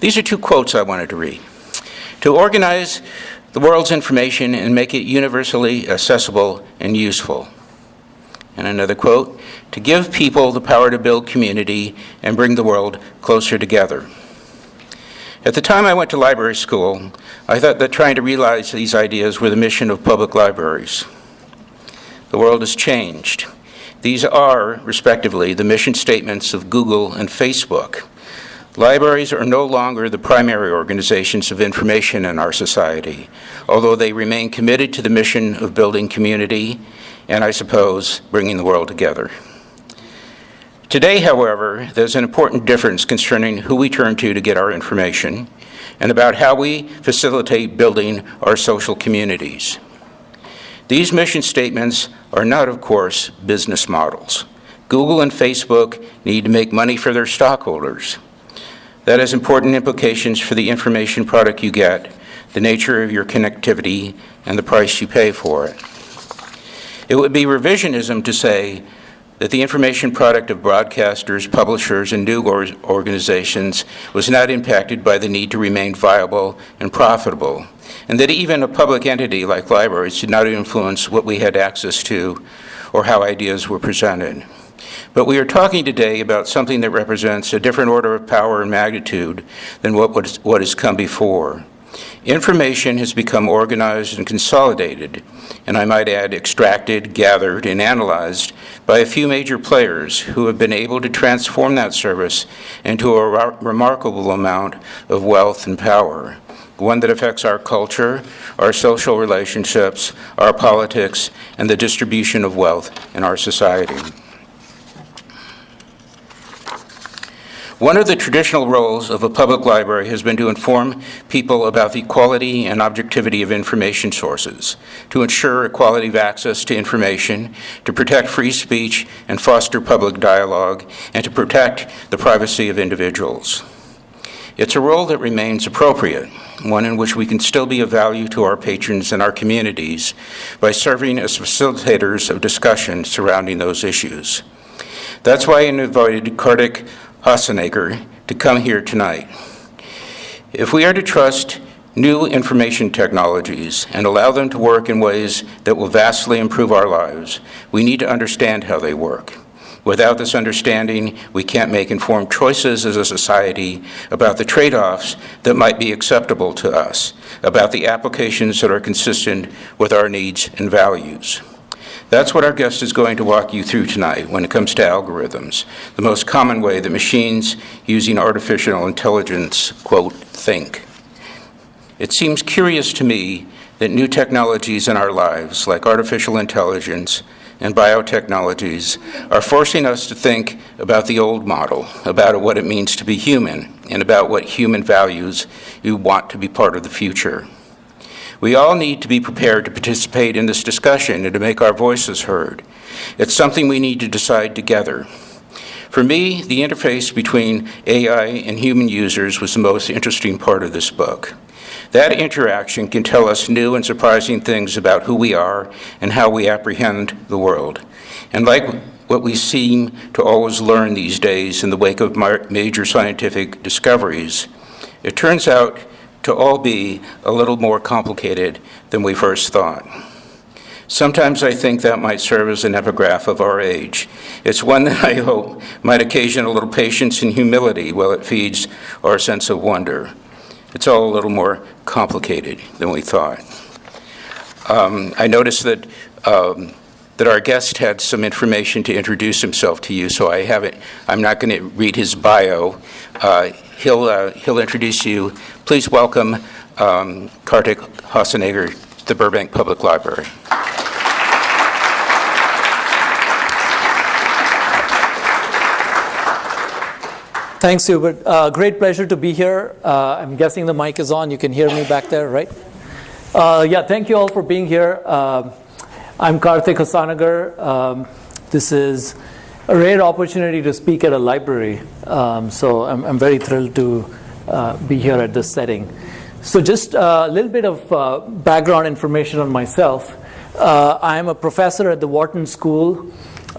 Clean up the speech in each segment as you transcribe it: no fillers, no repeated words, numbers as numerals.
These are two quotes I wanted to read. To organize the world's information and make it universally accessible and useful. And another quote, to give people the power to build community and bring the world closer together. At the time I went to library school, I thought that trying to realize these ideas were the mission of public libraries. The world has changed. These are, respectively, the mission statements of Google and Facebook. Libraries are no longer the primary organizations of information in our society, although they remain committed to the mission of building community and, I suppose, bringing the world together. Today, however, there's an important difference concerning who we turn to get our information and about how we facilitate building our social communities. These mission statements are not, of course, business models. Google and Facebook need to make money for their stockholders. That has important implications for the information product you get, the nature of your connectivity, and the price you pay for it. It would be revisionism to say that the information product of broadcasters, publishers, and news organizations was not impacted by the need to remain viable and profitable, and that even a public entity like libraries did not influence what we had access to or how ideas were presented. But we are talking today about something that represents a different order of power and magnitude than what has come before. Information has become organized and consolidated, and I might add extracted, gathered, and analyzed by a few major players who have been able to transform that service into a remarkable amount of wealth and power, one that affects our culture, our social relationships, our politics, and the distribution of wealth in our society. One of the traditional roles of a public library has been to inform people about the quality and objectivity of information sources, to ensure equality of access to information, to protect free speech and foster public dialogue, and to protect the privacy of individuals. It's a role that remains appropriate, one in which we can still be of value to our patrons and our communities by serving as facilitators of discussion surrounding those issues. That's why I invited Kartik Hosanagar to come here tonight. If we are to trust new information technologies and allow them to work in ways that will vastly improve our lives, we need to understand how they work. Without this understanding, we can't make informed choices as a society about the trade-offs that might be acceptable to us, about the applications that are consistent with our needs and values. That's what our guest is going to walk you through tonight when it comes to algorithms, the most common way that machines using artificial intelligence, quote, think. It seems curious to me that new technologies in our lives, like artificial intelligence and biotechnologies, are forcing us to think about the old model, about what it means to be human, and about what human values we want to be part of the future. We all need to be prepared to participate in this discussion and to make our voices heard. It's something we need to decide together. For me, the interface between AI and human users was the most interesting part of this book. That interaction can tell us new and surprising things about who we are and how we apprehend the world. And like what we seem to always learn these days in the wake of major scientific discoveries, it turns out to all be a little more complicated than we first thought. Sometimes I think that might serve as an epigraph of our age. It's one that I hope might occasion a little patience and humility while it feeds our sense of wonder. It's all a little more complicated than we thought. I noticed that our guest had some information to introduce himself to you, so I'm not going to read his bio. He'll introduce you. Please welcome Kartik Hosanagar to the Burbank Public Library. Thanks, Hubert. Great pleasure to be here. I'm guessing the mic is on. You can hear me back there, right? Thank you all for being here. I'm Kartik Hosanagar. This is a rare opportunity to speak at a library, so I'm very thrilled to be here at this setting. So just a little bit of background information on myself. I'm a professor at the Wharton School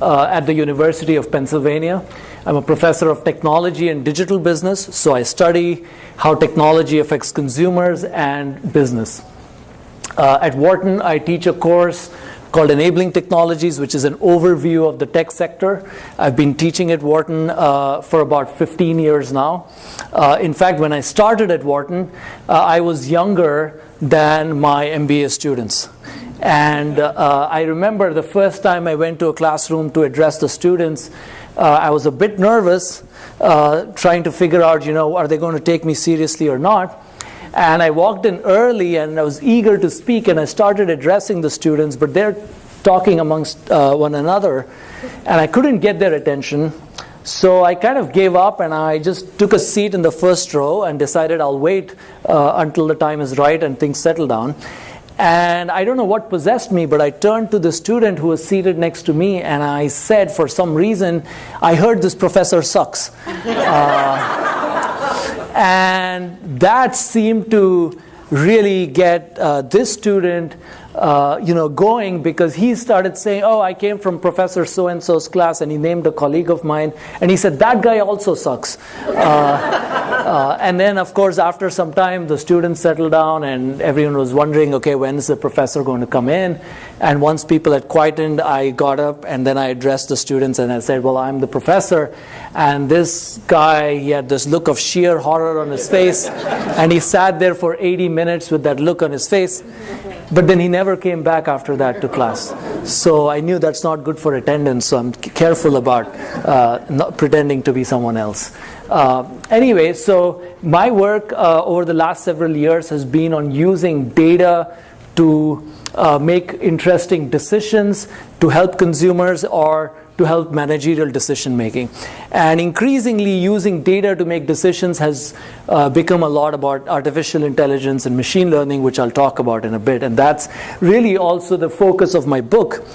at the University of Pennsylvania. I'm a professor of technology and digital business, so I study how technology affects consumers and business. At Wharton, I teach a course called Enabling Technologies, which is an overview of the tech sector. I've been teaching at Wharton for about 15 years now. In fact, when I started at Wharton, I was younger than my MBA students. And I remember the first time I went to a classroom to address the students, I was a bit nervous, trying to figure out, are they going to take me seriously or not? And I walked in early and I was eager to speak, and I started addressing the students, but they're talking amongst one another, and I couldn't get their attention. So I kind of gave up, and I just took a seat in the first row and decided I'll wait until the time is right and things settle down. And I don't know what possessed me, but I turned to the student who was seated next to me, and I said, for some reason, I heard this professor sucks. And that seemed to really get this student going, because he started saying, oh, I came from Professor so-and-so's class, and he named a colleague of mine, and he said, that guy also sucks. And then, of course, after some time, the students settled down, and everyone was wondering, okay, when is the professor going to come in? And once people had quietened, I got up, and then I addressed the students, and I said, well, I'm the professor. And this guy, he had this look of sheer horror on his face, and he sat there for 80 minutes with that look on his face. But then he never came back after that to class. So I knew that's not good for attendance, so I'm careful about not pretending to be someone else. Anyway, so my work over the last several years has been on using data to make interesting decisions, to help consumers, or to help managerial decision making. And increasingly, using data to make decisions has become a lot about artificial intelligence and machine learning, which I'll talk about in a bit. And that's really also the focus of my book,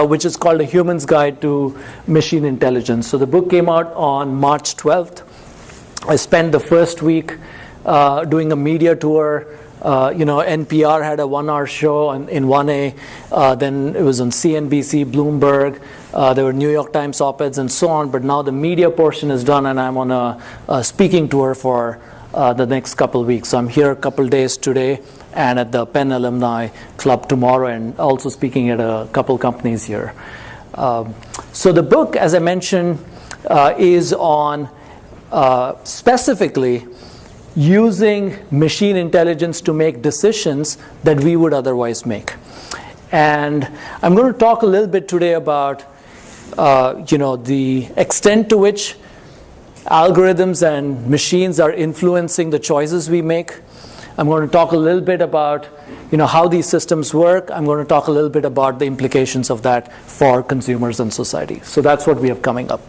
which is called A Human's Guide to Machine Intelligence. So the book came out on March 12th. I spent the first week doing a media tour. NPR had a 1-hour show in 1A. Then it was on CNBC, Bloomberg. There were New York Times op-eds and so on. But now the media portion is done, and I'm on a speaking tour for the next couple of weeks. So I'm here a couple days today, and at the Penn Alumni Club tomorrow, and also speaking at a couple companies here. So the book, as I mentioned, is on specifically using machine intelligence to make decisions that we would otherwise make. And I'm going to talk a little bit today about the extent to which algorithms and machines are influencing the choices we make. I'm going to talk a little bit about how these systems work. I'm going to talk a little bit about the implications of that for consumers and society. So that's what we have coming up.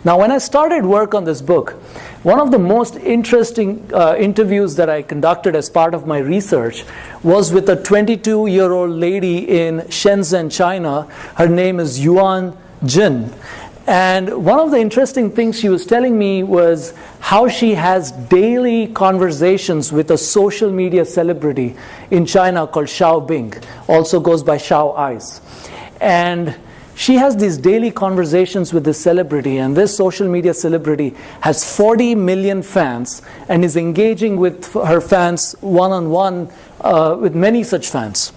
Now, when I started work on this book, one of the most interesting interviews that I conducted as part of my research was with a 22-year-old lady in Shenzhen, China. Her name is Yuan Jin. And one of the interesting things she was telling me was how she has daily conversations with a social media celebrity in China called Xiao Bing, also goes by Xiao Eyes. And she has these daily conversations with this celebrity, and this social media celebrity has 40 million fans and is engaging with her fans one-on-one with many such fans.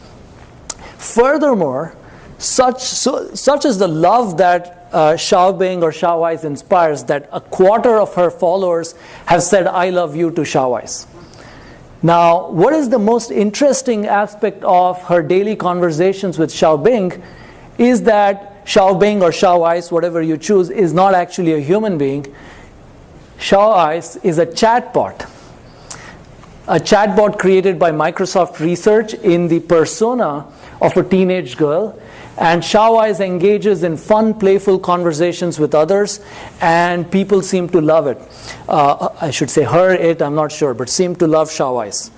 Furthermore, such is the love that Xiao Bing or Xiao Eyes inspires, that a quarter of her followers have said, I love you, to Xiao Eyes. Now, what is the most interesting aspect of her daily conversations with Xiao Bing is that Xiao Bing or Xiao Eyes, whatever you choose, is not actually a human being. Xiao Eyes is a chatbot created by Microsoft Research in the persona of a teenage girl. And Xiao Eyes engages in fun, playful conversations with others, and people seem to love it. I should say I'm not sure, but seem to love Xiao Eyes.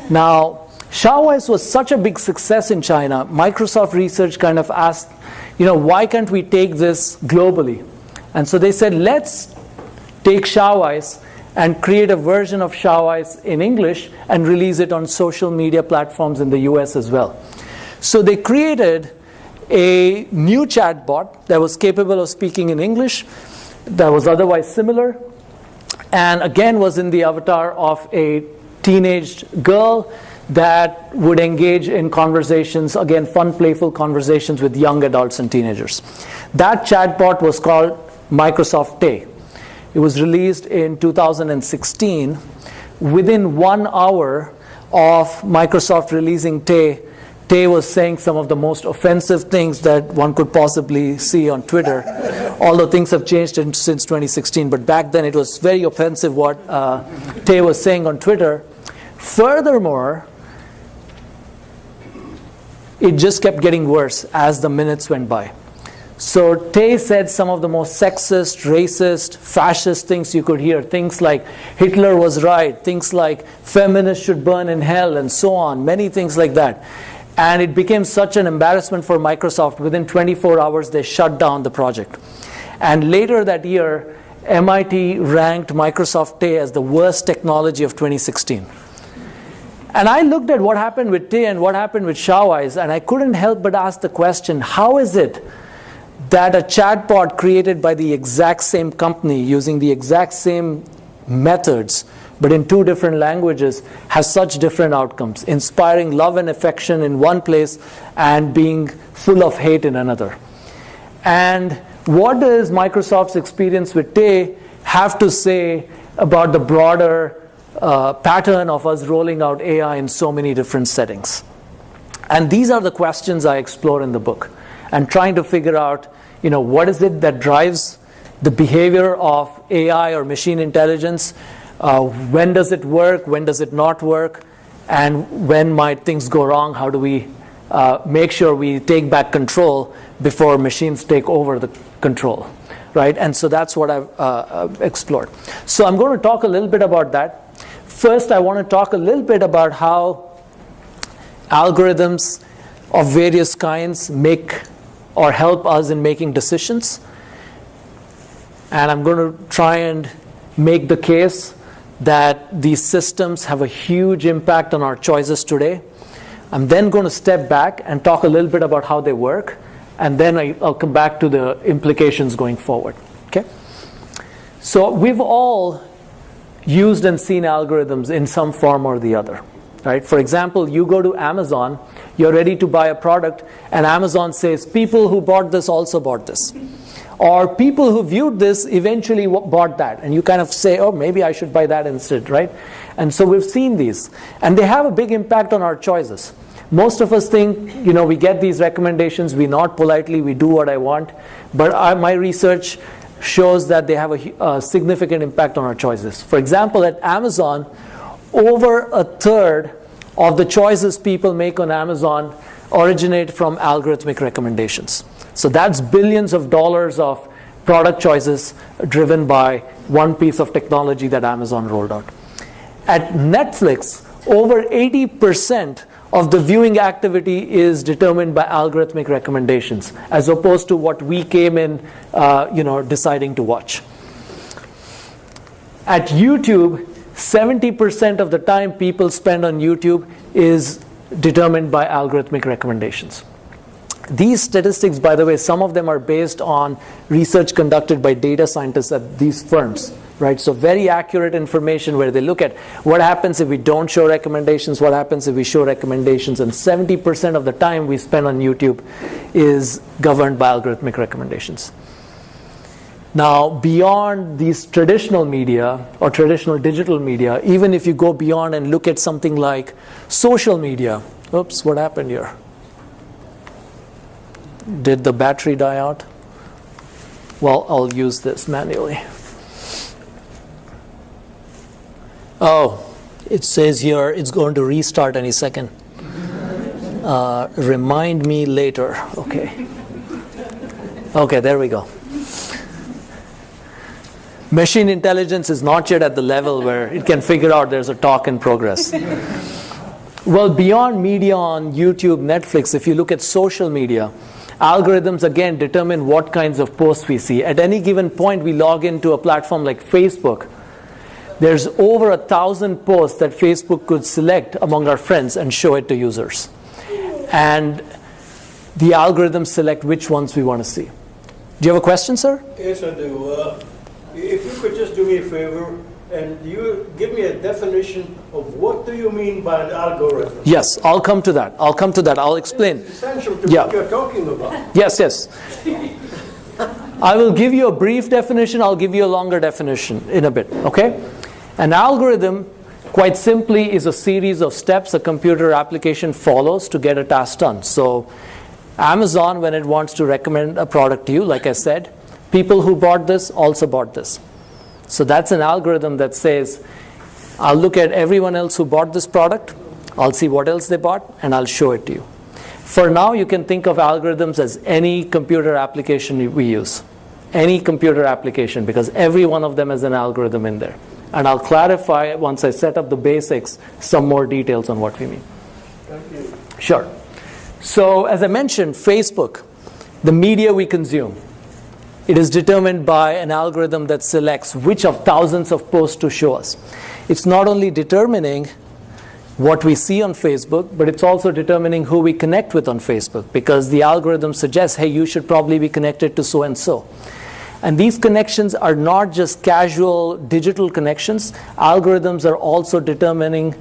Now, Xiao Eyes was such a big success in China, Microsoft Research kind of asked, why can't we take this globally? And so they said, let's take Xiao Eyes and create a version of Xiao Eyes in English and release it on social media platforms in the US as well. So they created a new chatbot that was capable of speaking in English, that was otherwise similar, and again was in the avatar of a teenage girl that would engage in conversations, again, fun, playful conversations with young adults and teenagers. That chatbot was called Microsoft Tay. It was released in 2016. Within 1 hour of Microsoft releasing Tay, Tay was saying some of the most offensive things that one could possibly see on Twitter, although things have changed since 2016. But back then it was very offensive what Tay was saying on Twitter. Furthermore, it just kept getting worse as the minutes went by. So Tay said some of the most sexist, racist, fascist things you could hear. Things like Hitler was right, things like feminists should burn in hell, and so on. Many things like that. And it became such an embarrassment for Microsoft. Within 24 hours, they shut down the project. And later that year, MIT ranked Microsoft Tay as the worst technology of 2016. And I looked at what happened with Tay and what happened with Xiao, and I couldn't help but ask the question, how is it that a chatbot created by the exact same company using the exact same methods but in 2 different languages has such different outcomes, inspiring love and affection in one place and being full of hate in another? And what does Microsoft's experience with Tay have to say about the broader pattern of us rolling out AI in so many different settings? And these are the questions I explore in the book, and trying to figure out, what is it that drives the behavior of AI or machine intelligence? When does it work? When does it not work? And when might things go wrong? How do we make sure we take back control before machines take over the control, right? And so that's what I've explored. So I'm going to talk a little bit about that. First, I want to talk a little bit about how algorithms of various kinds make or help us in making decisions. And I'm going to try and make the case that these systems have a huge impact on our choices today. I'm then going to step back and talk a little bit about how they work, and then I'll come back to the implications going forward. Okay? So we've all used and seen algorithms in some form or the other. Right? For example, you go to Amazon, you're ready to buy a product, and Amazon says, people who bought this also bought this. Or people who viewed this eventually bought that. And you kind of say, oh, maybe I should buy that instead, right? And so we've seen these. And they have a big impact on our choices. Most of us think, we get these recommendations, we nod politely, we do what I want. But my research shows that they have a significant impact on our choices. For example, at Amazon, over a third of the choices people make on Amazon originate from algorithmic recommendations. So that's billions of dollars of product choices driven by one piece of technology that Amazon rolled out. At Netflix, over 80% of the viewing activity is determined by algorithmic recommendations, as opposed to what we came in, deciding to watch. At YouTube, 70% of the time people spend on YouTube is determined by algorithmic recommendations. These statistics, by the way, some of them are based on research conducted by data scientists at these firms, right? So very accurate information where they look at what happens if we don't show recommendations, what happens if we show recommendations, and 70% of the time we spend on YouTube is governed by algorithmic recommendations. Now, beyond these traditional media or traditional digital media, even if you go beyond and look at something like social media, oops, what happened here? Did the battery die out? Well, I'll use this manually. Oh, it says here it's going to restart any second. Remind me later. Okay. Okay, there we go. Machine intelligence is not yet at the level where it can figure out there's a talk in progress. Well, beyond media on YouTube, Netflix, if you look at social media, algorithms, again, determine what kinds of posts we see. At any given point, we log into a platform like Facebook. There's over 1,000 posts that Facebook could select among our friends and show it to users. And the algorithms select which ones we want to see. Do you have a question, sir? Yes, I do. If you could just do me a favor, and you give me a definition of what do you mean by an algorithm? Yes, I'll come to that. I'll explain. It's essential to Yeah. what you're talking about. Yes. I will give you a brief definition. I'll give you a longer definition in a bit, okay? An algorithm, quite simply, is a series of steps a computer application follows to get a task done. So Amazon, when it wants to recommend a product to you, like I said, people who bought this also bought this. So that's an algorithm that says, I'll look at everyone else who bought this product, I'll see what else they bought, and I'll show it to you. For now, you can think of algorithms as any computer application we use. Any computer application, because every one of them has an algorithm in there. And I'll clarify, once I set up the basics, some more details on what we mean. Thank you. Sure. So as I mentioned, Facebook, the media we consume, it is determined by an algorithm that selects which of thousands of posts to show us. It's not only determining what we see on Facebook, but it's also determining who we connect with on Facebook, because the algorithm suggests, hey, you should probably be connected to so-and-so. And these connections are not just casual digital connections. Algorithms are also determining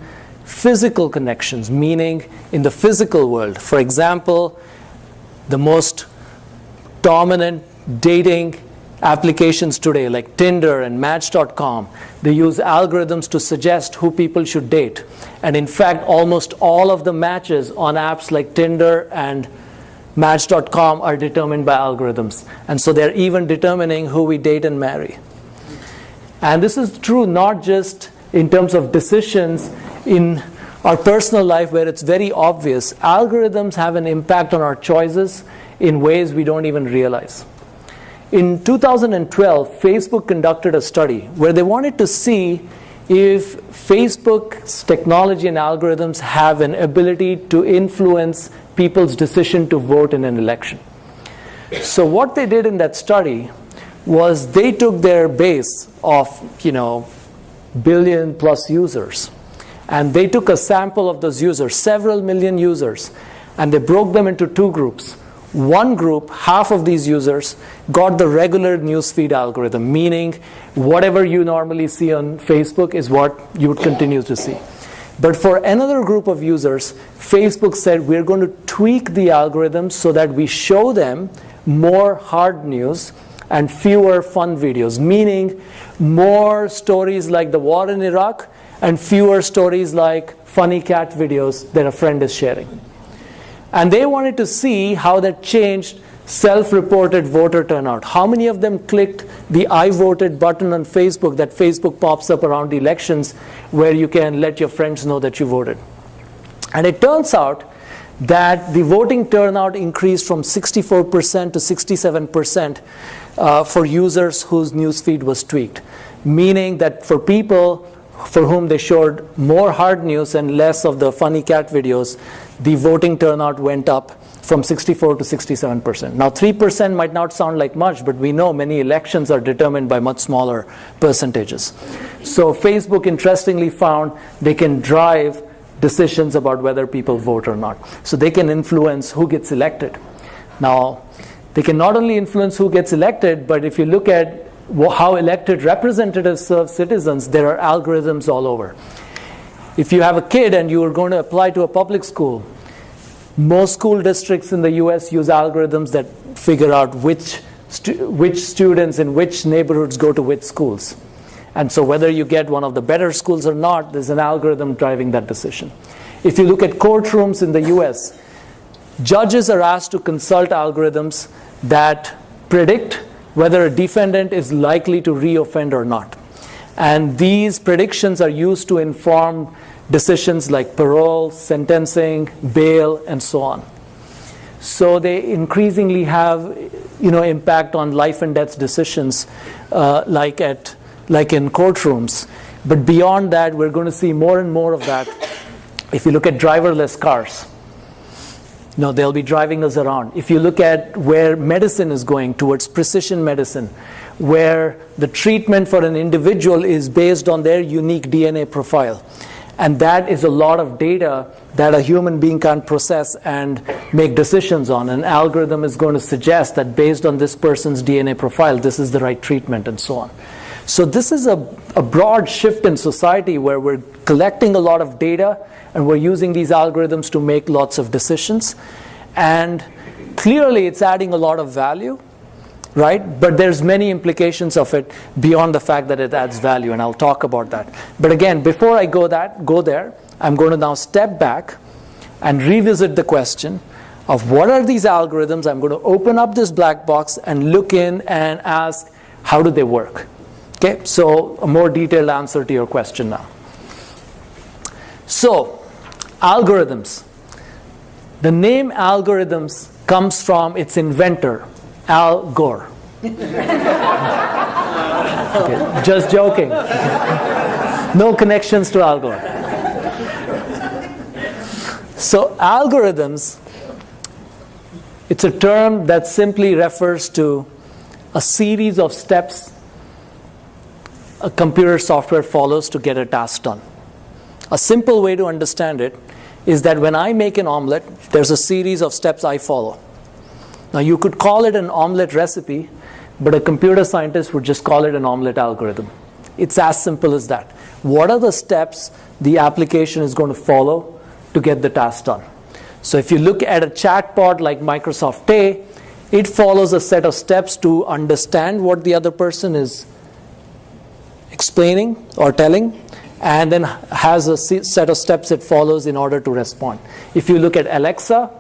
physical connections, meaning in the physical world. For example, the most dominant dating applications today, like Tinder and Match.com, they use algorithms to suggest who people should date. And in fact, almost all of the matches on apps like Tinder and Match.com are determined by algorithms. And so they're even determining who we date and marry. And this is true not just in terms of decisions in our personal life where it's very obvious. Algorithms have an impact on our choices in ways we don't even realize. In 2012, Facebook conducted a study where they wanted to see if Facebook's technology and algorithms have an ability to influence people's decision to vote in an election. So what they did in that study was they took their base of, billion plus users, and they took a sample of those users, several million users, and they broke them into two groups. One group, half of these users, got the regular newsfeed algorithm, meaning whatever you normally see on Facebook is what you would continue to see. But for another group of users, Facebook said, we're going to tweak the algorithm so that we show them more hard news and fewer fun videos, meaning more stories like the war in Iraq and fewer stories like funny cat videos that a friend is sharing. And they wanted to see how that changed self-reported voter turnout. How many of them clicked the I voted button on Facebook that Facebook pops up around the elections where you can let your friends know that you voted. And it turns out that the voting turnout increased from 64% to 67% for users whose newsfeed was tweaked. Meaning that for people for whom they showed more hard news and less of the funny cat videos, the voting turnout went up from 64 to 67%. Now 3% might not sound like much, but we know many elections are determined by much smaller percentages. So Facebook interestingly found they can drive decisions about whether people vote or not. So they can influence who gets elected. Now, they can not only influence who gets elected, but if you look at how elected representatives serve citizens, there are algorithms all over. If you have a kid and you are going to apply to a public school, most school districts in the US use algorithms that figure out which students in which neighborhoods go to which schools. And so whether you get one of the better schools or not, there's an algorithm driving that decision. If you look at courtrooms in the US, judges are asked to consult algorithms that predict whether a defendant is likely to reoffend or not. And these predictions are used to inform decisions like parole, sentencing, bail, and so on. So they increasingly have, impact on life and death decisions, like in courtrooms. But beyond that, we're going to see more and more of that. If you look at driverless cars, they'll be driving us around. If you look at where medicine is going towards precision medicine, where the treatment for an individual is based on their unique DNA profile. And that is a lot of data that a human being can't process and make decisions on. An algorithm is going to suggest that based on this person's DNA profile, this is the right treatment and so on. So this is a broad shift in society where we're collecting a lot of data and we're using these algorithms to make lots of decisions. And clearly it's adding a lot of value, right? But there's many implications of it beyond the fact that it adds value, and I'll talk about that. But again, before I go there, I'm going to now step back and revisit the question of what are these algorithms. I'm going to open up this black box and look in and ask, how do they work? Okay, so a more detailed answer to your question now. So, algorithms. The name algorithms comes from its inventor, Al Gore. Okay, just joking. No connections to Al Gore. So algorithms, it's a term that simply refers to a series of steps a computer software follows to get a task done. A simple way to understand it is that when I make an omelet, there's a series of steps I follow. Now you could call it an omelet recipe, but a computer scientist would just call it an omelet algorithm. It's as simple as that. What are the steps the application is going to follow to get the task done? So if you look at a chatbot like Microsoft Tay, it follows a set of steps to understand what the other person is explaining or telling, and then has a set of steps it follows in order to respond. If you look at Alexa,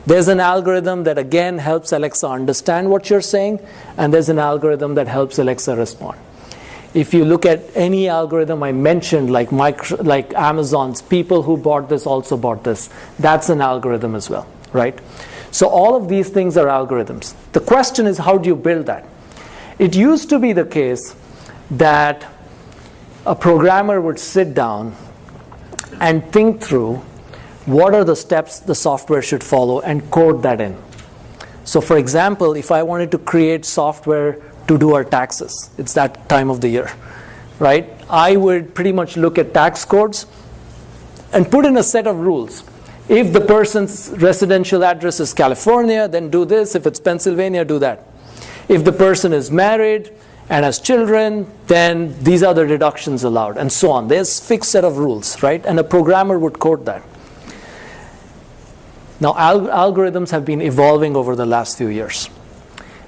there's an algorithm that again helps Alexa understand what you're saying, and there's an algorithm that helps Alexa respond. If you look at any algorithm I mentioned, like Amazon's, people who bought this also bought this. That's an algorithm as well, right? So all of these things are algorithms. The question is, how do you build that? It used to be the case that a programmer would sit down and think through what are the steps the software should follow and code that in. So for example, if I wanted to create software to do our taxes, it's that time of the year, right? I would pretty much look at tax codes and put in a set of rules. If the person's residential address is California, then do this. If it's Pennsylvania, do that. If the person is married and has children, then these are the deductions allowed, and so on. There's a fixed set of rules, right? And a programmer would code that. Now, algorithms have been evolving over the last few years.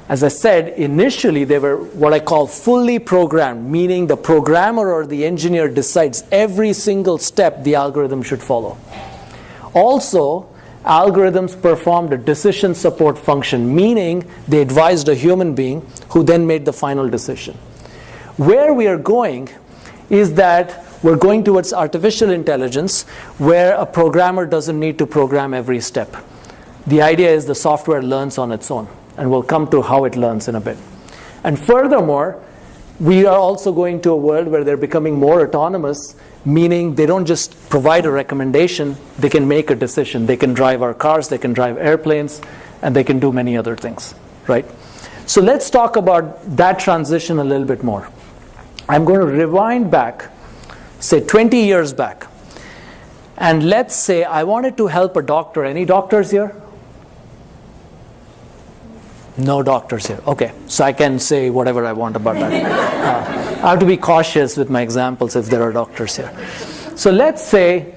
As I said, initially they were what I call fully programmed, meaning the programmer or the engineer decides every single step the algorithm should follow. Also, algorithms performed a decision support function, meaning they advised a human being who then made the final decision. Where we are going is that we're going towards artificial intelligence, where a programmer doesn't need to program every step. The idea is the software learns on its own, and we'll come to how it learns in a bit. And furthermore, we are also going to a world where they're becoming more autonomous, meaning they don't just provide a recommendation, they can make a decision. They can drive our cars, they can drive airplanes, and they can do many other things, right? So let's talk about that transition a little bit more. I'm going to rewind back, say 20 years back, and let's say I wanted to help a doctor. Any doctors here? No doctors here. Okay, so I can say whatever I want about that. I have to be cautious with my examples if there are doctors here. So let's say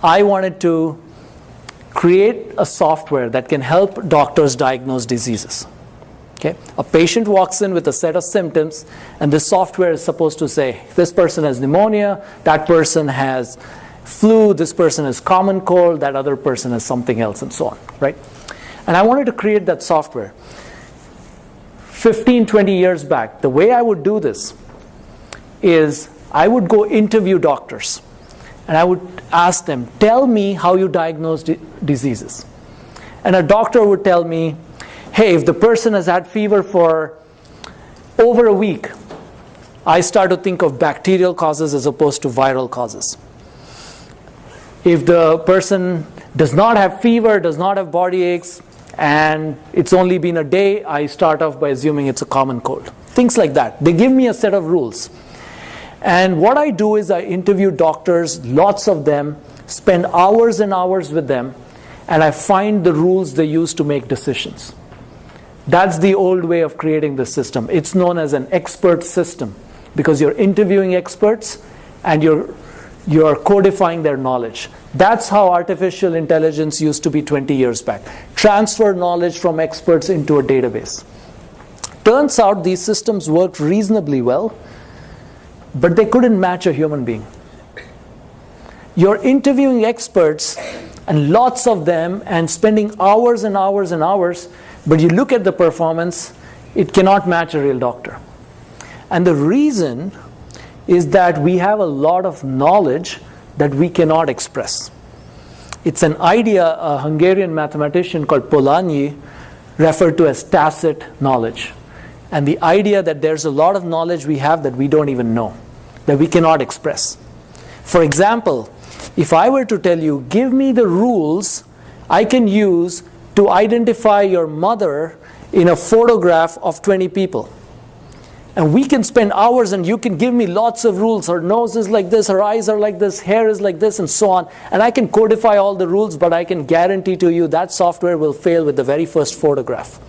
I wanted to create a software that can help doctors diagnose diseases. Okay? A patient walks in with a set of symptoms, and this software is supposed to say, this person has pneumonia, that person has flu, this person has common cold, that other person has something else, and so on, right? And I wanted to create that software. 15, 20 years back, the way I would do this is I would go interview doctors, and I would ask them, tell me how you diagnose diseases. And a doctor would tell me, hey, if the person has had fever for over a week, I start to think of bacterial causes as opposed to viral causes. If the person does not have fever, does not have body aches, and it's only been a day, I start off by assuming it's a common cold. Things like that. They give me a set of rules. And what I do is I interview doctors, lots of them, spend hours and hours with them, and I find the rules they use to make decisions. That's the old way of creating the system. It's known as an expert system because you're interviewing experts and you're codifying their knowledge. That's how artificial intelligence used to be 20 years back. Transfer knowledge from experts into a database. Turns out these systems worked reasonably well, but they couldn't match a human being. You're interviewing experts, and lots of them, and spending hours and hours and hours, but you look at the performance, it cannot match a real doctor. And the reason is that we have a lot of knowledge that we cannot express. It's an idea a Hungarian mathematician called Polanyi referred to as tacit knowledge. And the idea that there's a lot of knowledge we have that we don't even know, that we cannot express. For example, if I were to tell you, give me the rules I can use to identify your mother in a photograph of 20 people. And we can spend hours and you can give me lots of rules. Her nose is like this, her eyes are like this, hair is like this, and so on. And I can codify all the rules, but I can guarantee to you that software will fail with the very first photograph.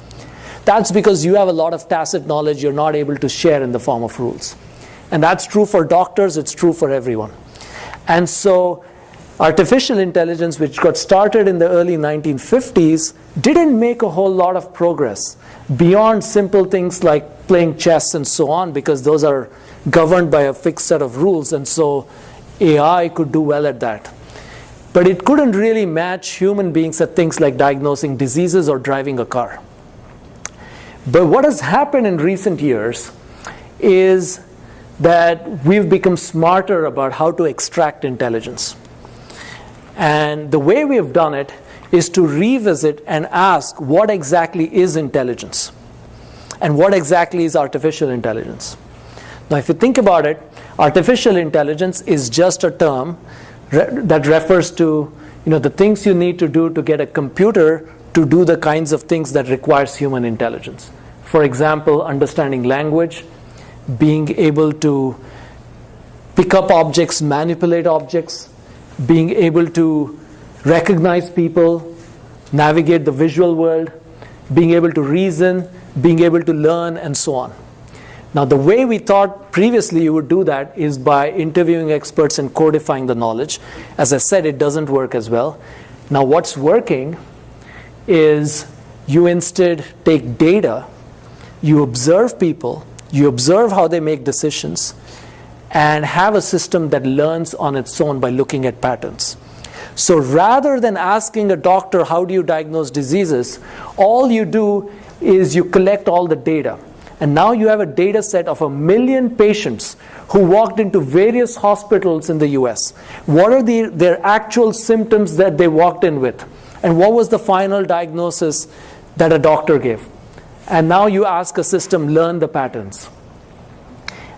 That's because you have a lot of tacit knowledge you're not able to share in the form of rules. And that's true for doctors, it's true for everyone. And so artificial intelligence, which got started in the early 1950s, didn't make a whole lot of progress beyond simple things like playing chess and so on, because those are governed by a fixed set of rules, and so AI could do well at that. But it couldn't really match human beings at things like diagnosing diseases or driving a car. But what has happened in recent years is that we've become smarter about how to extract intelligence. And the way we have done it is to revisit and ask what exactly is intelligence and what exactly is artificial intelligence. Now, if you think about it, artificial intelligence is just a term that refers to the things you need to do to get a computer to do the kinds of things that requires human intelligence. For example, understanding language, being able to pick up objects, manipulate objects, being able to recognize people, navigate the visual world, being able to reason, being able to learn, and so on. Now, the way we thought previously you would do that is by interviewing experts and codifying the knowledge. As I said, it doesn't work as well. Now, what's working is you instead take data, you observe people, you observe how they make decisions, and have a system that learns on its own by looking at patterns. So rather than asking a doctor, how do you diagnose diseases, all you do is you collect all the data. And now you have a data set of 1 million patients who walked into various hospitals in the US. What are their actual symptoms that they walked in with? And what was the final diagnosis that a doctor gave? And now you ask a system, learn the patterns.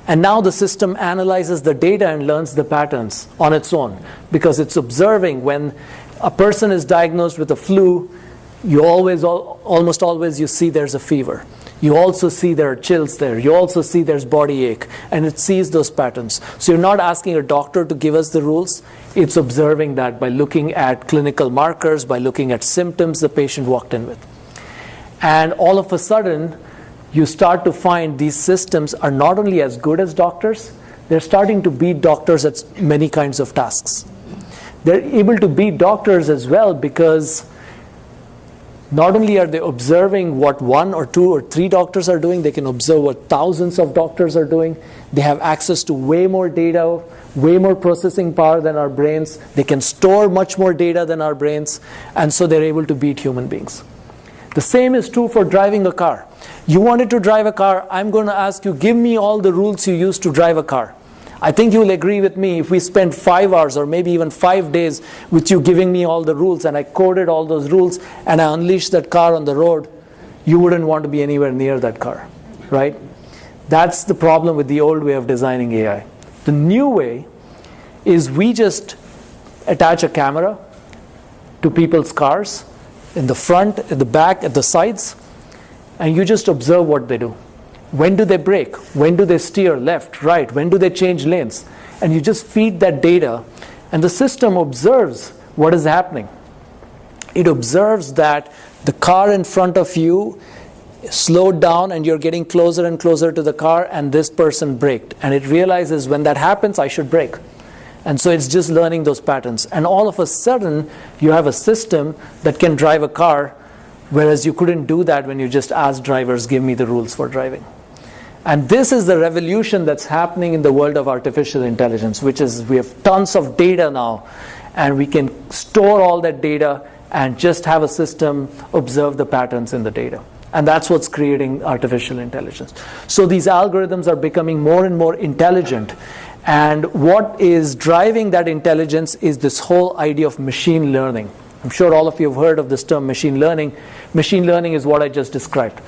And now the system analyzes the data and learns the patterns on its own, because it's observing when a person is diagnosed with a flu, you almost always you see there's a fever. You also see there are chills there. You also see there's body ache, and it sees those patterns. So you're not asking a doctor to give us the rules. It's observing that by looking at clinical markers, by looking at symptoms the patient walked in with. And all of a sudden, you start to find these systems are not only as good as doctors, they're starting to beat doctors at many kinds of tasks. They're able to beat doctors as well because not only are they observing what 1 or 2 or 3 doctors are doing, they can observe what thousands of doctors are doing. They have access to way more data, way more processing power than our brains. They can store much more data than our brains, and so they're able to beat human beings. The same is true for driving a car. You wanted to drive a car, I'm going to ask you, give me all the rules you use to drive a car. I think you'll agree with me if we spend 5 hours or maybe even 5 days with you giving me all the rules and I coded all those rules and I unleashed that car on the road, you wouldn't want to be anywhere near that car, right? That's the problem with the old way of designing AI. The new way is we just attach a camera to people's cars in the front, at the back, at the sides, and you just observe what they do. When do they brake? When do they steer left, right? When do they change lanes? And you just feed that data, and the system observes what is happening. It observes that the car in front of you slowed down and you're getting closer and closer to the car, and this person braked. And it realizes when that happens, I should brake. And so it's just learning those patterns. And all of a sudden, you have a system that can drive a car, whereas you couldn't do that when you just asked drivers, give me the rules for driving. And this is the revolution that's happening in the world of artificial intelligence, which is we have tons of data now, and we can store all that data and just have a system observe the patterns in the data. And that's what's creating artificial intelligence. So these algorithms are becoming more and more intelligent. And what is driving that intelligence is this whole idea of machine learning. I'm sure all of you have heard of this term, machine learning. Machine learning is what I just described.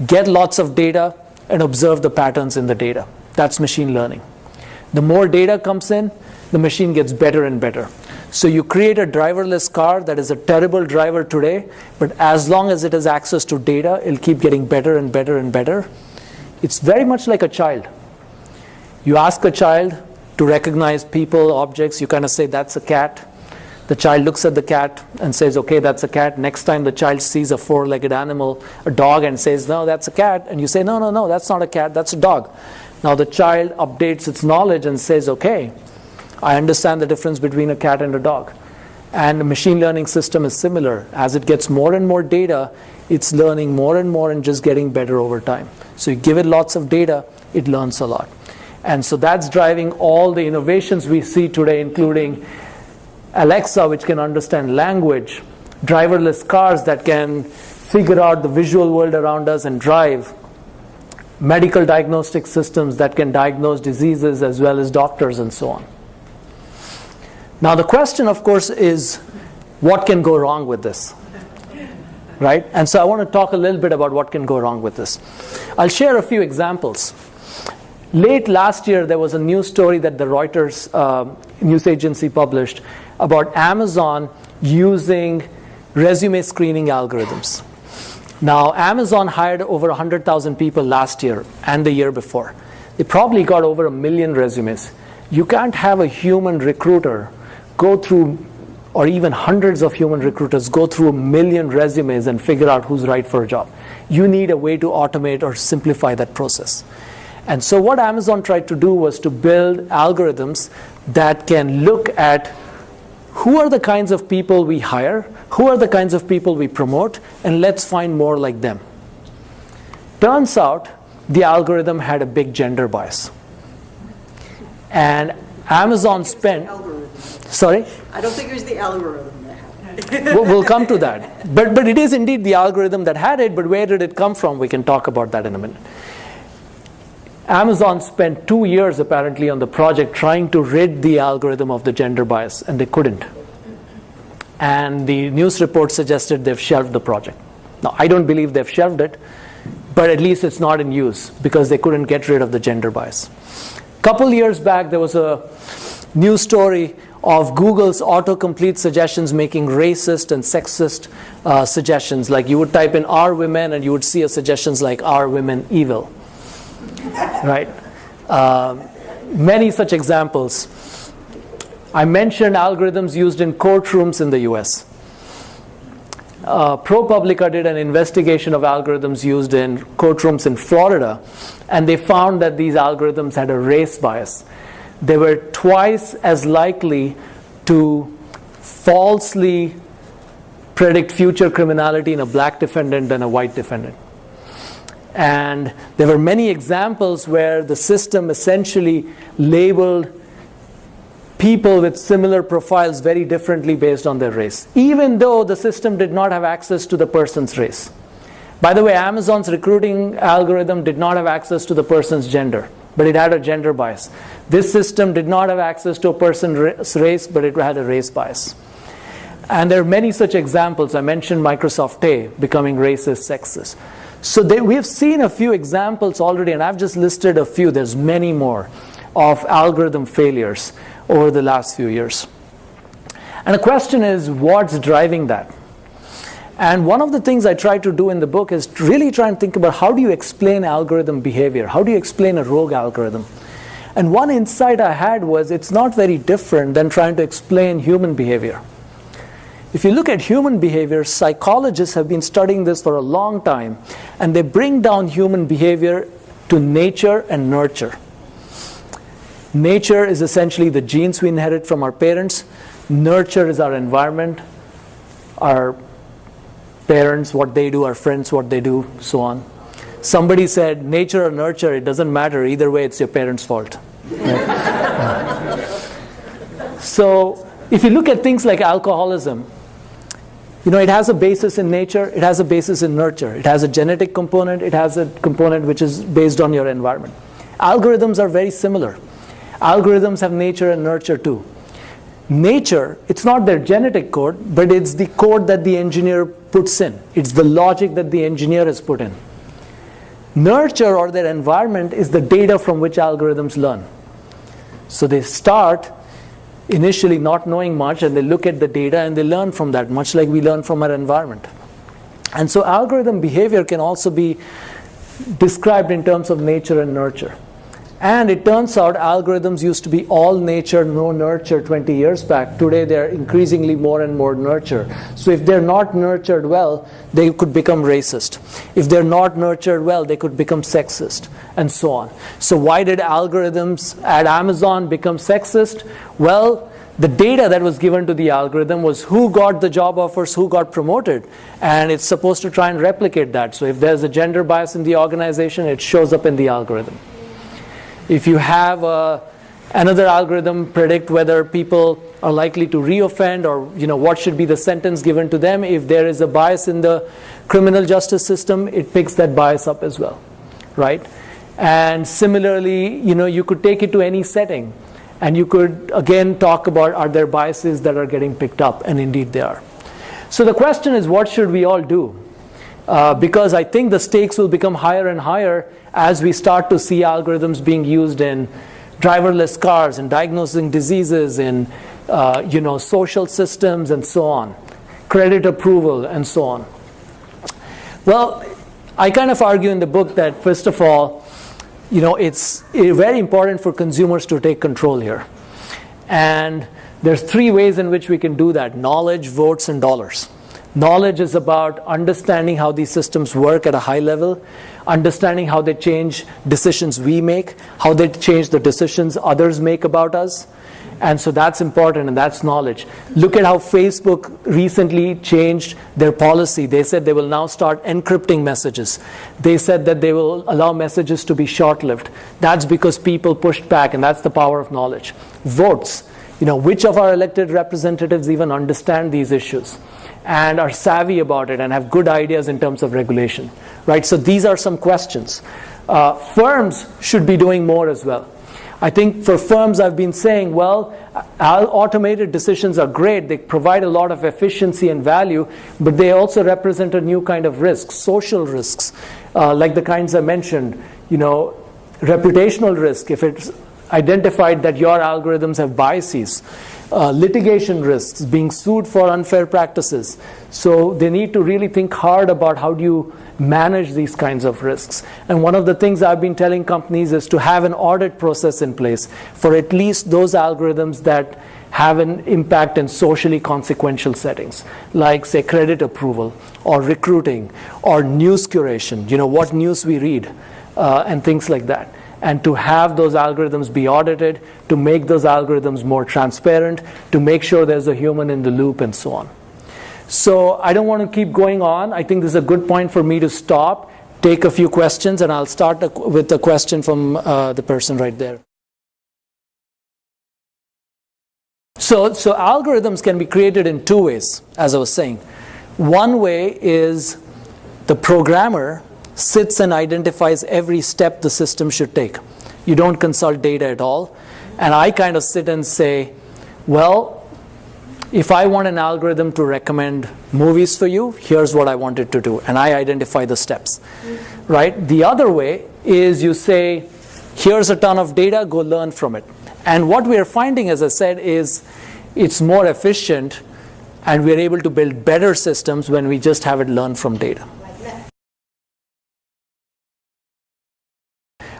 Get lots of data and observe the patterns in the data. That's machine learning. The more data comes in, the machine gets better and better. So you create a driverless car that is a terrible driver today, but as long as it has access to data, it'll keep getting better and better and better. It's very much like a child. You ask a child to recognize people, objects, you kind of say, that's a cat. The child looks at the cat and says, okay, that's a cat. Next time the child sees a four-legged animal, a dog, and says, no, that's a cat. And you say, no, that's not a cat, that's a dog. Now the child updates its knowledge and says, okay, I understand the difference between a cat and a dog. And the machine learning system is similar. As it gets more and more data, it's learning more and more and just getting better over time. So you give it lots of data, it learns a lot. And so that's driving all the innovations we see today, including Alexa, which can understand language, driverless cars that can figure out the visual world around us and drive, medical diagnostic systems that can diagnose diseases as well as doctors and so on. Now the question, of course, is what can go wrong with this? Right? And so I want to talk a little bit about what can go wrong with this. I'll share a few examples. Late last year, there was a news story that the Reuters news agency published about Amazon using resume screening algorithms. Now, Amazon hired over 100,000 people last year and the year before. They probably got over 1 million resumes. You can't have a human recruiter go through, or even hundreds of human recruiters go through 1 million resumes and figure out who's right for a job. You need a way to automate or simplify that process. And so what Amazon tried to do was to build algorithms that can look at who are the kinds of people we hire, who are the kinds of people we promote, and let's find more like them. Turns out the algorithm had a big gender bias. And Amazon spent... Sorry? I don't think it was the algorithm that had it. We'll come to that. But it is indeed the algorithm that had it, but where did it come from? We can talk about that in a minute. Amazon spent 2 years apparently on the project trying to rid the algorithm of the gender bias, and they couldn't. And the news report suggested they've shelved the project. Now, I don't believe they've shelved it, but at least it's not in use because they couldn't get rid of the gender bias. A couple years back, there was a news story of Google's autocomplete suggestions making racist and sexist suggestions. Like you would type in "are women" and you would see suggestions like "are women evil?" Right? Many such examples. I mentioned algorithms used in courtrooms in the US. ProPublica did an investigation of algorithms used in courtrooms in Florida, and they found that these algorithms had a race bias. They were twice as likely to falsely predict future criminality in a black defendant than a white defendant. And there were many examples where the system essentially labeled people with similar profiles very differently based on their race, even though the system did not have access to the person's race. By the way, Amazon's recruiting algorithm did not have access to the person's gender, but it had a gender bias. This system did not have access to a person's race, but it had a race bias. And there are many such examples. I mentioned Microsoft Pay becoming racist, sexist. So we have seen a few examples already, and I've just listed a few. There's many more of algorithm failures over the last few years. And the question is, what's driving that? And one of the things I try to do in the book is to really try and think about how do you explain algorithm behavior? How do you explain a rogue algorithm? And one insight I had was it's not very different than trying to explain human behavior. If you look at human behavior, psychologists have been studying this for a long time, and they bring down human behavior to nature and nurture. Nature is essentially the genes we inherit from our parents. Nurture is our environment, our parents, what they do, our friends, what they do, so on. Somebody said, nature or nurture, it doesn't matter. Either way, it's your parents' fault. Right? So if you look at things like alcoholism, it has a basis in nature, it has a basis in nurture. It has a genetic component, it has a component which is based on your environment. Algorithms are very similar. Algorithms have nature and nurture too. Nature, it's not their genetic code, but it's the code that the engineer puts in. It's the logic that the engineer has put in. Nurture, or their environment, is the data from which algorithms learn. So they start initially not knowing much, and they look at the data and they learn from that, much like we learn from our environment. And so algorithm behavior can also be described in terms of nature and nurture. And it turns out algorithms used to be all nature, no nurture 20 years back. Today they're increasingly more and more nurture. So if they're not nurtured well, they could become racist. If they're not nurtured well, they could become sexist, and so on. So why did algorithms at Amazon become sexist? Well, the data that was given to the algorithm was who got the job offers, who got promoted, and it's supposed to try and replicate that. So if there's a gender bias in the organization, it shows up in the algorithm. If you have another algorithm predict whether people are likely to reoffend, or what should be the sentence given to them, if there is a bias in the criminal justice system, it picks that bias up as well, right? And similarly, you could take it to any setting, and you could again talk about, are there biases that are getting picked up? And indeed they are. So the question is, what should we all do? Because I think the stakes will become higher and higher as we start to see algorithms being used in driverless cars, in diagnosing diseases, in social systems, and so on, credit approval, and so on. Well, I kind of argue in the book that, first of all, it's very important for consumers to take control here. And there's 3 ways in which we can do that: knowledge, votes, and dollars. Knowledge is about understanding how these systems work at a high level, understanding how they change decisions we make, how they change the decisions others make about us. And so that's important, and that's knowledge. Look at how Facebook recently changed their policy. They said they will now start encrypting messages. They said that they will allow messages to be short-lived. That's because people pushed back, and that's the power of knowledge. Votes. Which of our elected representatives even understand these issues and are savvy about it and have good ideas in terms of regulation, right? So these are some questions. Firms should be doing more as well. I think for firms, I've been saying, well, automated decisions are great. They provide a lot of efficiency and value, but they also represent a new kind of risk, social risks, like the kinds I mentioned, reputational risk, if it's identified that your algorithms have biases, litigation risks, being sued for unfair practices. So they need to really think hard about how do you manage these kinds of risks. And one of the things I've been telling companies is to have an audit process in place for at least those algorithms that have an impact in socially consequential settings, like, say, credit approval, or recruiting, or news curation, what news we read, and things like that. And to have those algorithms be audited, to make those algorithms more transparent, to make sure there's a human in the loop, and so on. So I don't want to keep going on. I think this is a good point for me to stop, take a few questions, and I'll start with a question from the person right there. So algorithms can be created in 2 ways, as I was saying. One way is the programmer sits and identifies every step the system should take. You don't consult data at all. And I kind of sit and say, well, if I want an algorithm to recommend movies for you, here's what I want it to do. And I identify the steps, right? The other way is you say, here's a ton of data, go learn from it. And what we are finding, as I said, is it's more efficient and we're able to build better systems when we just have it learn from data.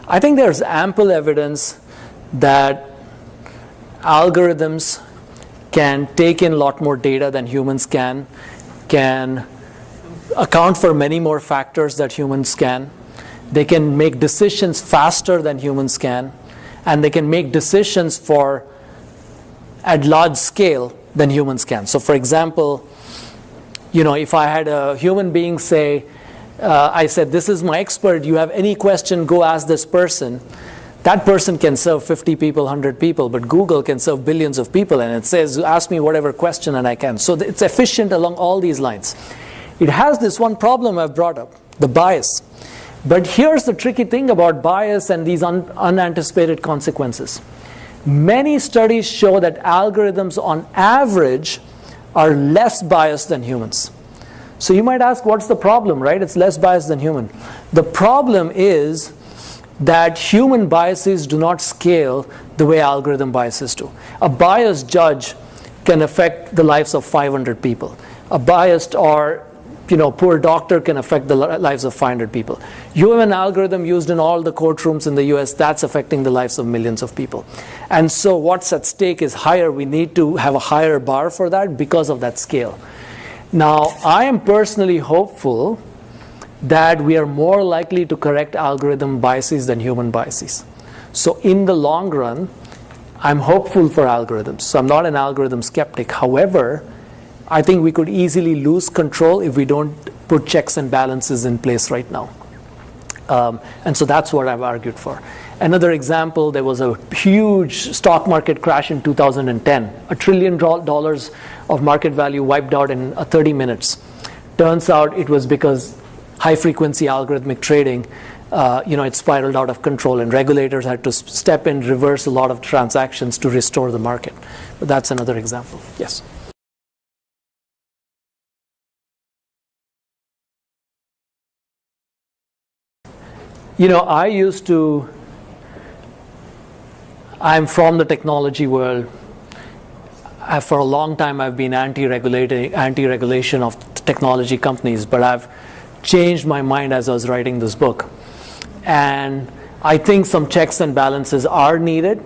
I think there's ample evidence that algorithms can take in a lot more data than humans can account for many more factors that humans can. They can make decisions faster than humans can, and they can make decisions at large scale than humans can. So for example, if I had a human being say, I said, this is my expert, you have any question, go ask this person. That person can serve 50 people, 100 people, but Google can serve billions of people, and it says, ask me whatever question and I can. So it's efficient along all these lines. It has this one problem I've brought up, the bias. But here's the tricky thing about bias and these unanticipated consequences. Many studies show that algorithms on average are less biased than humans. So you might ask, what's the problem, right? It's less biased than human. The problem is that human biases do not scale the way algorithm biases do. A biased judge can affect the lives of 500 people. A biased or poor doctor can affect the lives of 500 people. You have an algorithm used in all the courtrooms in the US that's affecting the lives of millions of people. And so what's at stake is higher. We need to have a higher bar for that because of that scale. Now, I am personally hopeful that we are more likely to correct algorithm biases than human biases. So in the long run, I'm hopeful for algorithms. So I'm not an algorithm skeptic. However, I think we could easily lose control if we don't put checks and balances in place right now. And so that's what I've argued for. Another example, there was a huge stock market crash in 2010. $1 trillion of market value wiped out in 30 minutes. Turns out it was because high-frequency algorithmic trading, it spiraled out of control, and regulators had to step in, reverse a lot of transactions to restore the market. But that's another example. Yes? I'm from the technology world. For a long time, I've been anti-regulation of technology companies, but I've changed my mind as I was writing this book. And I think some checks and balances are needed,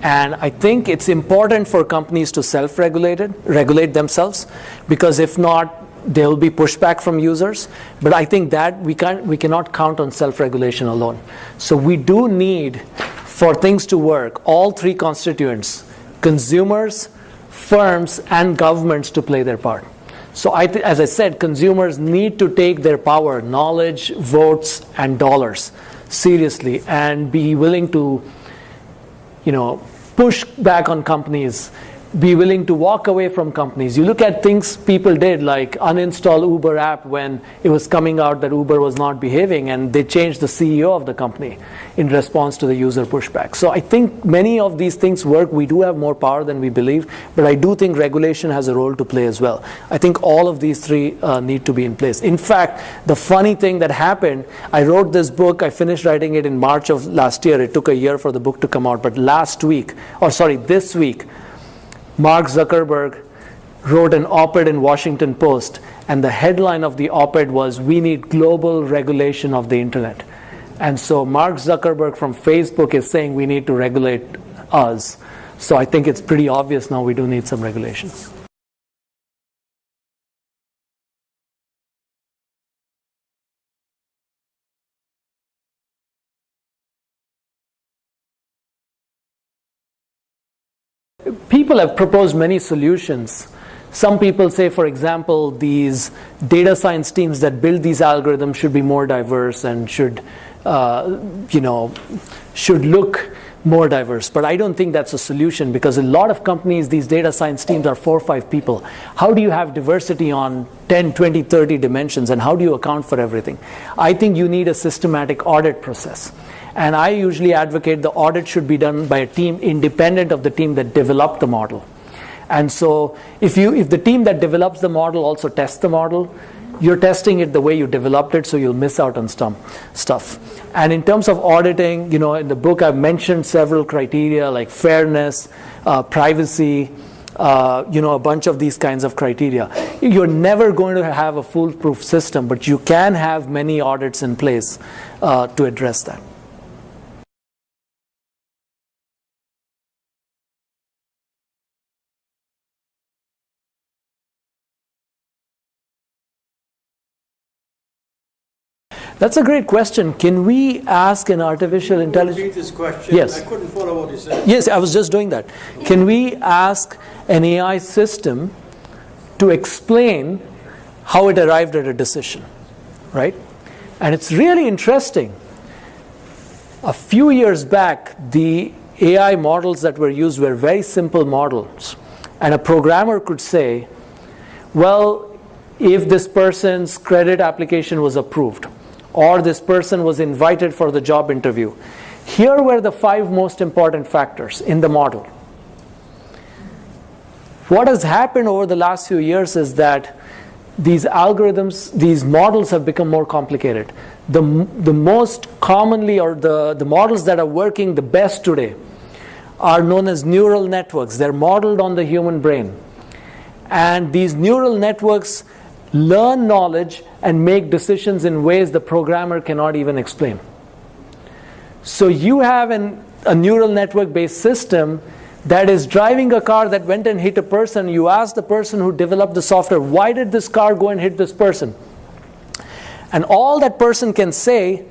and I think it's important for companies to regulate themselves, because if not, there will be pushback from users. But I think that we cannot count on self-regulation alone. So we do need, for things to work, all three constituents: consumers, firms, and governments to play their part. So as I said, consumers need to take their power, knowledge, votes, and dollars seriously, and be willing to, push back on companies, be willing to walk away from companies. You look at things people did, like uninstall Uber app when it was coming out that Uber was not behaving, and they changed the CEO of the company in response to the user pushback. So I think many of these things work. We do have more power than we believe, but I do think regulation has a role to play as well. I think all of these three need to be in place. In fact, the funny thing that happened, I wrote this book, I finished writing it in March of last year. It took a year for the book to come out, but this week, Mark Zuckerberg wrote an op-ed in Washington Post, and the headline of the op-ed was, "We need global regulation of the internet." And so Mark Zuckerberg from Facebook is saying we need to regulate us. So I think it's pretty obvious now we do need some regulation. People have proposed many solutions. Some people say, for example, these data science teams that build these algorithms should be more diverse and should look more diverse. But I don't think that's a solution, because a lot of companies, these data science teams are 4 or 5 people. How do you have diversity on 10, 20, 30 dimensions, and how do you account for everything? I think you need a systematic audit process. And I usually advocate the audit should be done by a team independent of the team that developed the model. And so if the team that develops the model also tests the model, you're testing it the way you developed it, so you'll miss out on stuff. And in terms of auditing, in the book I've mentioned several criteria like fairness, privacy, a bunch of these kinds of criteria. You're never going to have a foolproof system, but you can have many audits in place to address that. That's a great question. Can we ask an artificial intelligence? Repeat this question. Yes. I couldn't follow what he said. Yes, I was just doing that. Can we ask an AI system to explain how it arrived at a decision, right? And it's really interesting. A few years back, the AI models that were used were very simple models. And a programmer could say, well, if this person's credit application was approved, or this person was invited for the job interview, here were the 5 most important factors in the model. What has happened over the last few years is that these algorithms, these models have become more complicated. The most commonly, or the models that are working the best today are known as neural networks. They're modeled on the human brain. And these neural networks learn knowledge and make decisions in ways the programmer cannot even explain. So you have a neural network-based system that is driving a car that went and hit a person. You ask the person who developed the software, why did this car go and hit this person? And all that person can say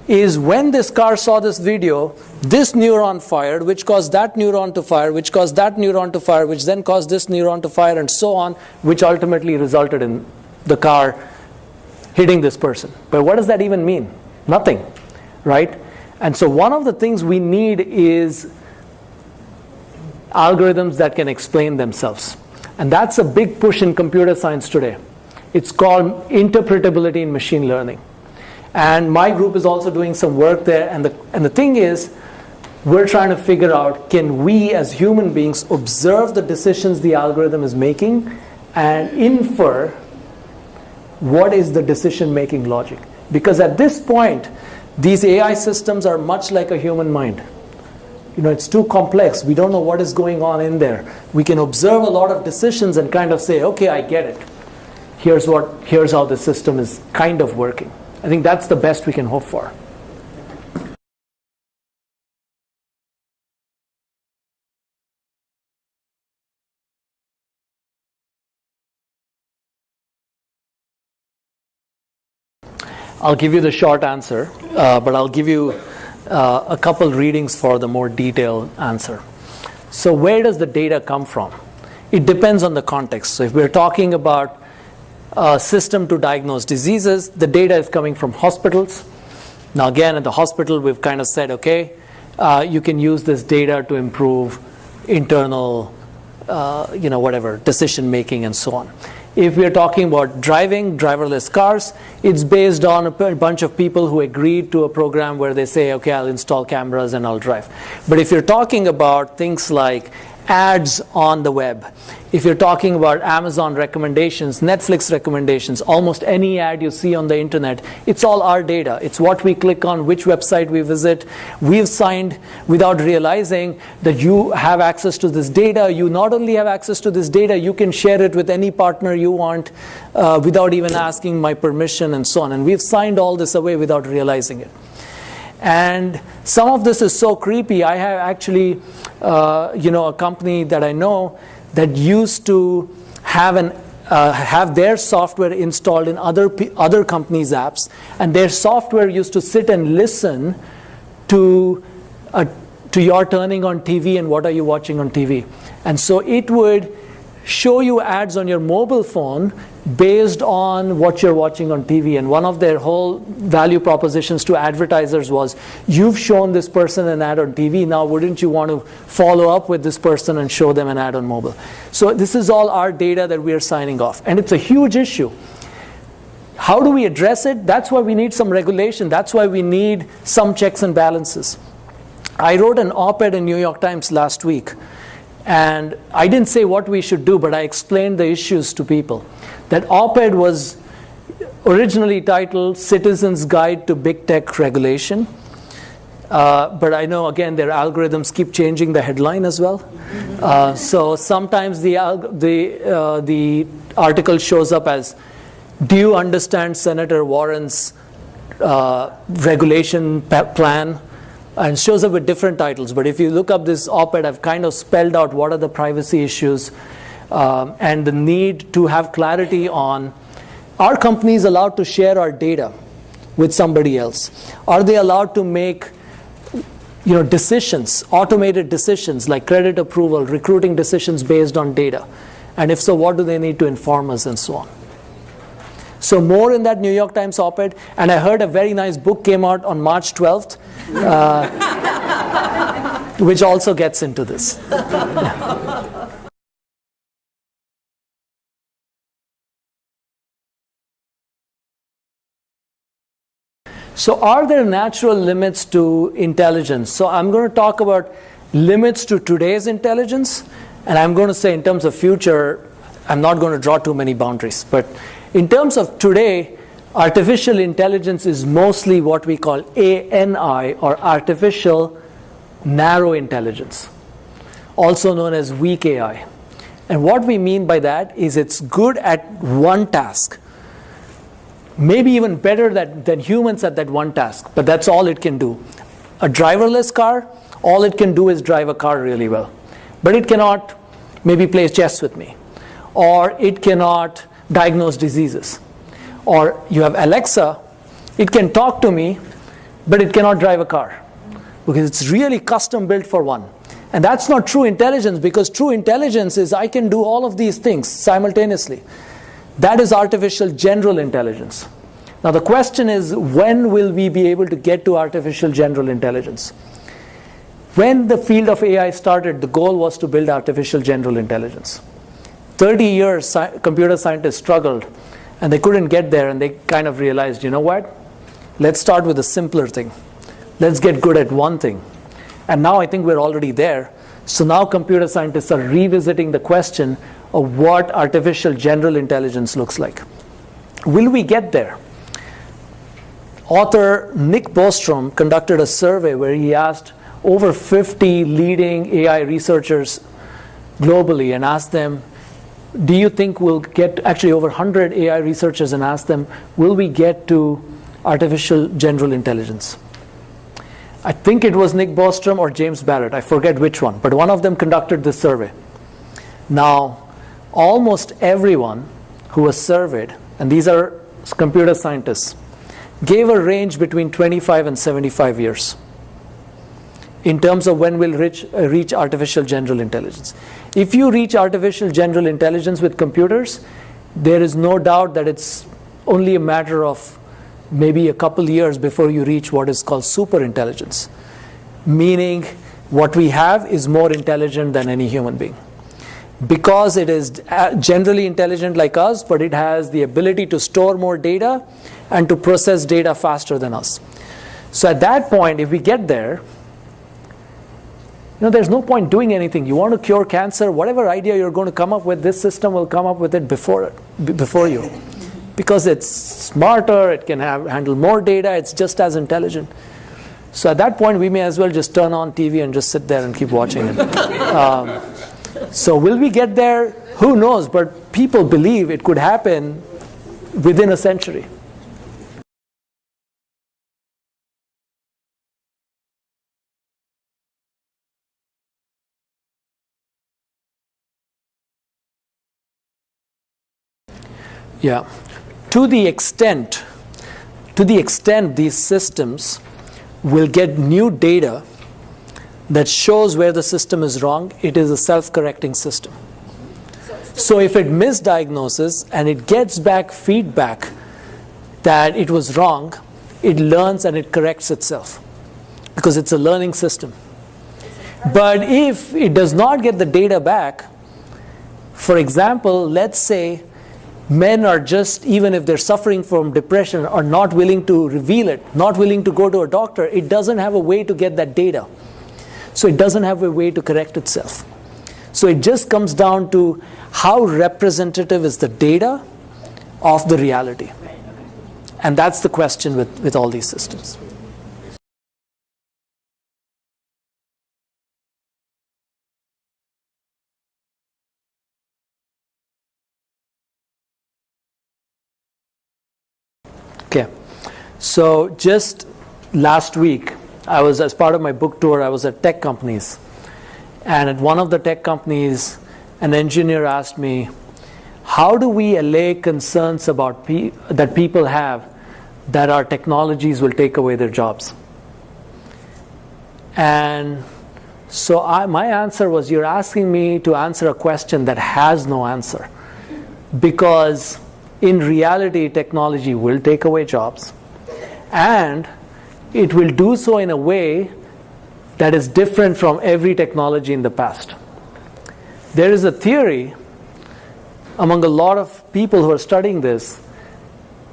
is, when this car saw this video, this neuron fired, which caused that neuron to fire, which caused that neuron to fire, which then caused this neuron to fire, and so on, which ultimately resulted in the car hitting this person. But what does that even mean? Nothing, right? And so one of the things we need is algorithms that can explain themselves. And that's a big push in computer science today. It's called interpretability in machine learning. And my group is also doing some work there. And the thing is, we're trying to figure out, can we as human beings observe the decisions the algorithm is making and infer what is the decision-making logic? Because at this point, these AI systems are much like a human mind. It's too complex. We don't know what is going on in there. We can observe a lot of decisions and kind of say, okay, I get it. Here's how the system is kind of working. I think that's the best we can hope for. I'll give you the short answer, but I'll give you a couple readings for the more detailed answer. So where does the data come from? It depends on the context. So if we're talking about a system to diagnose diseases, the data is coming from hospitals. Now again, at the hospital, we've kind of said, okay, you can use this data to improve internal, decision making and so on. If we're talking about driving, driverless cars, it's based on a bunch of people who agreed to a program where they say, okay, I'll install cameras and I'll drive. But if you're talking about things like ads on the web, if you're talking about Amazon recommendations, Netflix recommendations, almost any ad you see on the internet, it's all our data. It's what we click on, which website we visit. We've signed without realizing that you have access to this data. You not only have access to this data, you can share it with any partner you want without even asking my permission and so on. And we've signed all this away without realizing it. And some of this is so creepy. I have actually, a company that I know that used to have their software installed in other companies' apps, and their software used to sit and listen to your turning on TV and what are you watching on TV. And so it would show you ads on your mobile phone based on what you're watching on TV. And one of their whole value propositions to advertisers was, you've shown this person an ad on TV, now wouldn't you want to follow up with this person and show them an ad on mobile? So this is all our data that we are signing off. And it's a huge issue. How do we address it? That's why we need some regulation. That's why we need some checks and balances. I wrote an op-ed in New York Times last week. And I didn't say what we should do, but I explained the issues to people. That op-ed was originally titled Citizens Guide to Big Tech Regulation. But I know, again, their algorithms keep changing the headline as well. So sometimes the article shows up as, do you understand Senator Warren's regulation plan? And shows up with different titles. But if you look up this op-ed, I've kind of spelled out what are the privacy issues and the need to have clarity on, are companies allowed to share our data with somebody else? Are they allowed to make decisions, automated decisions like credit approval, recruiting decisions based on data? And if so, what do they need to inform us and so on? So more in that New York Times op-ed. And I heard a very nice book came out on March 12th, which also gets into this. So are there natural limits to intelligence? So I'm going to talk about limits to today's intelligence, and I'm going to say in terms of future, I'm not going to draw too many boundaries. But in terms of today, artificial intelligence is mostly what we call ANI, or artificial narrow intelligence, also known as weak AI. And what we mean by that is it's good at one task, maybe even better than humans at that one task, but that's all it can do. A driverless car, all it can do is drive a car really well. But it cannot maybe play chess with me, or it cannot diagnose diseases. Or you have Alexa, it can talk to me, but it cannot drive a car because it's really custom built for one. And that's not true intelligence, because true intelligence is I can do all of these things simultaneously. That is artificial general intelligence. Now the question is, when will we be able to get to artificial general intelligence? When the field of AI started, the goal was to build artificial general intelligence. 30 years, computer scientists struggled, and they couldn't get there, and they kind of realized, you know what? Let's start with a simpler thing. Let's get good at one thing. And now I think we're already there. So now computer scientists are revisiting the question of what artificial general intelligence looks like. Will we get there? Author Nick Bostrom conducted a survey where he asked over 50 leading AI researchers globally and asked them, do you think we'll get, actually over 100 AI researchers, and asked them, will we get to artificial general intelligence? I think it was Nick Bostrom or James Barrett, I forget which one, but one of them conducted this survey. Now, almost everyone who was surveyed, and these are computer scientists, gave a range between 25 and 75 years in terms of when we'll reach artificial general intelligence. If you reach artificial general intelligence with computers, there is no doubt that it's only a matter of maybe a couple years before you reach what is called super intelligence, meaning what we have is more intelligent than any human being. Because it is generally intelligent like us, but it has the ability to store more data and to process data faster than us. So at that point, if we get there, there's no point doing anything. You want to cure cancer, whatever idea you're going to come up with, this system will come up with it before you. Because it's smarter, it can handle more data, it's just as intelligent. So at that point, we may as well just turn on TV and just sit there and keep watching it. So will we get there? Who knows? But people believe it could happen within a century. Yeah. To the extent these systems will get new data that shows where the system is wrong, it is a self-correcting system. So if it misdiagnoses and it gets back feedback that it was wrong, it learns and it corrects itself because it's a learning system. But if it does not get the data back, for example, let's say men are just, even if they're suffering from depression, are not willing to reveal it, not willing to go to a doctor, it doesn't have a way to get that data. So it doesn't have a way to correct itself. So it just comes down to how representative is the data of the reality. And that's the question with all these systems. So just last week, as part of my book tour, I was at tech companies. And at one of the tech companies, an engineer asked me, how do we allay concerns about that people have that our technologies will take away their jobs? And so my answer was, you're asking me to answer a question that has no answer. Because in reality, technology will take away jobs. And it will do so in a way that is different from every technology in the past. There is a theory among a lot of people who are studying this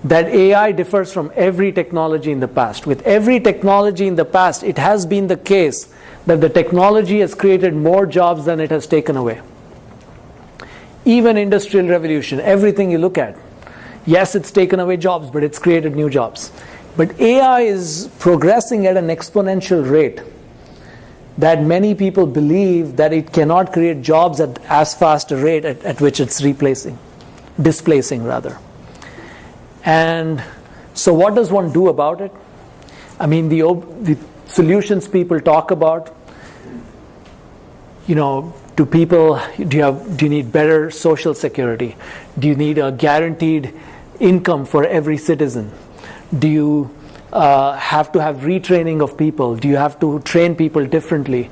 that AI differs from every technology in the past. With every technology in the past, it has been the case that the technology has created more jobs than it has taken away. Even industrial revolution, everything you look at, yes, it's taken away jobs, but it's created new jobs. But AI is progressing at an exponential rate that many people believe that it cannot create jobs at as fast a rate at which it's displacing rather. And so what does one do about it? I mean, the solutions people talk about, do people, do you need better social security? Do you need a guaranteed income for every citizen? Do you have to have retraining of people? Do you have to train people differently?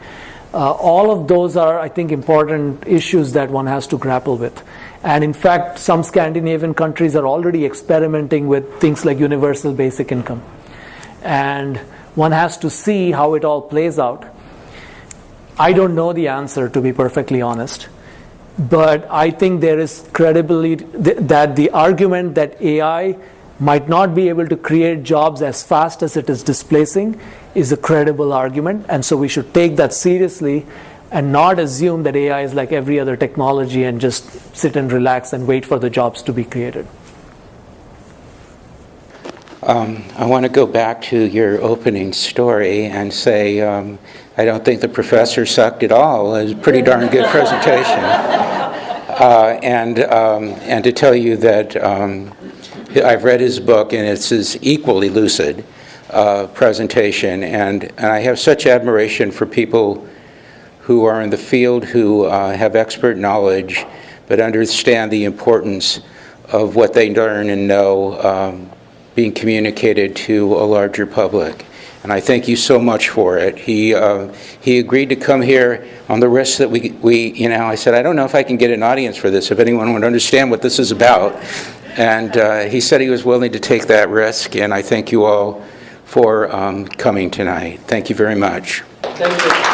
All of those are, I think, important issues that one has to grapple with. And in fact, some Scandinavian countries are already experimenting with things like universal basic income. And one has to see how it all plays out. I don't know the answer, to be perfectly honest. But I think there is credibility that the argument that AI might not be able to create jobs as fast as it is displacing is a credible argument. And so we should take that seriously and not assume that AI is like every other technology and just sit and relax and wait for the jobs to be created. I want to go back to your opening story and say I don't think the professor sucked at all. It was a pretty darn good presentation. And to tell you that I've read his book, and it's his equally lucid presentation. And I have such admiration for people who are in the field, who have expert knowledge, but understand the importance of what they learn and know being communicated to a larger public. And I thank you so much for it. He agreed to come here on the risk that I said, I don't know if I can get an audience for this, if anyone would understand what this is about. And he said he was willing to take that risk, and I thank you all for coming tonight. Thank you very much. Thank you.